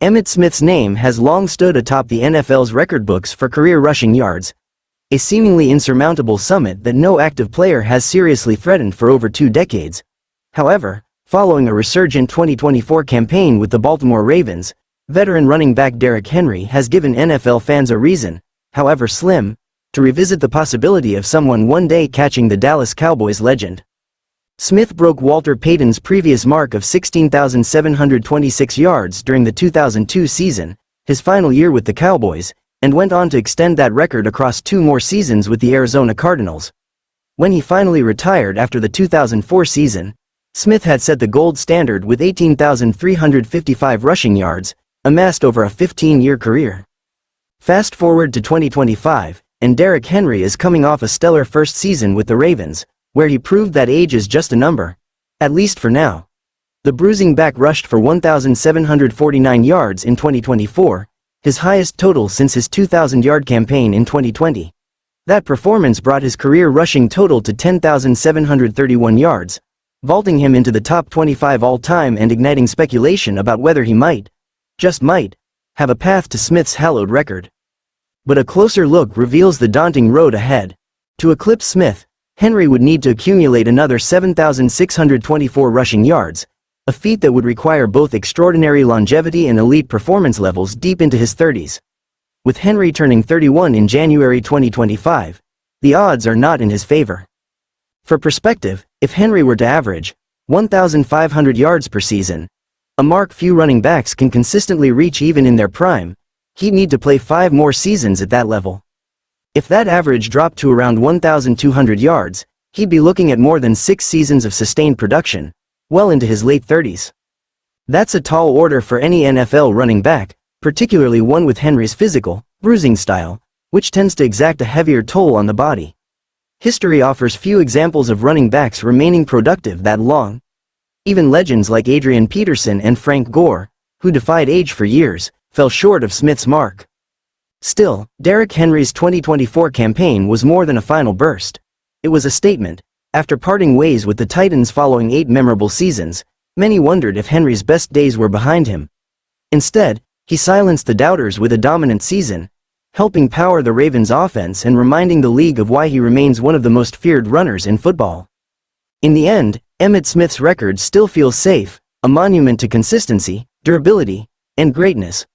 Emmitt Smith's name has long stood atop the NFL's record books for career rushing yards, a seemingly insurmountable summit that no active player has seriously threatened for over 2 decades. However, following a resurgent 2024 campaign with the Baltimore Ravens, veteran running back Derrick Henry has given NFL fans a reason, however slim, to revisit the possibility of someone one day catching the Dallas Cowboys legend. Smith broke Walter Payton's previous mark of 16,726 yards during the 2002 season, his final year with the Cowboys, and went on to extend that record across 2 more seasons with the Arizona Cardinals. When he finally retired after the 2004 season, Smith had set the gold standard with 18,355 rushing yards, amassed over a 15-year career. Fast forward to 2025, and Derrick Henry is coming off a stellar first season with the Ravens, where he proved that age is just a number, at least for now. The bruising back rushed for 1,749 yards in 2024, his highest total since his 2,000-yard campaign in 2020. That performance brought his career rushing total to 10,731 yards, vaulting him into the top 25 all-time and igniting speculation about whether he might, just might, have a path to Smith's hallowed record. But a closer look reveals the daunting road ahead. To eclipse Smith, Henry would need to accumulate another 7,624 rushing yards, a feat that would require both extraordinary longevity and elite performance levels deep into his 30s. With Henry turning 31 in January 2025, the odds are not in his favor. For perspective, if Henry were to average 1,500 yards per season, a mark few running backs can consistently reach even in their prime, he'd need to play 5 more seasons at that level. If that average dropped to around 1,200 yards, he'd be looking at more than 6 seasons of sustained production, well into his late 30s. That's a tall order for any NFL running back, particularly one with Henry's physical, bruising style, which tends to exact a heavier toll on the body. History offers few examples of running backs remaining productive that long. Even legends like Adrian Peterson and Frank Gore, who defied age for years, fell short of Smith's mark. Still, Derrick Henry's 2024 campaign was more than a final burst. It was a statement. After parting ways with the Titans following 8 memorable seasons, many wondered if Henry's best days were behind him. Instead, he silenced the doubters with a dominant season, helping power the Ravens' offense and reminding the league of why he remains one of the most feared runners in football. In the end, Emmitt Smith's record still feels safe, a monument to consistency, durability, and greatness.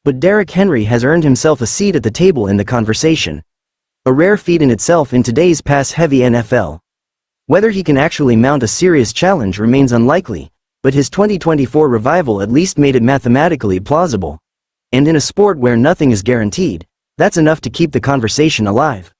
But Derrick Henry has earned himself a seat at the table in the conversation. A rare feat in itself in today's pass-heavy NFL. Whether he can actually mount a serious challenge remains unlikely, but his 2024 revival at least made it mathematically plausible. And in a sport where nothing is guaranteed, that's enough to keep the conversation alive.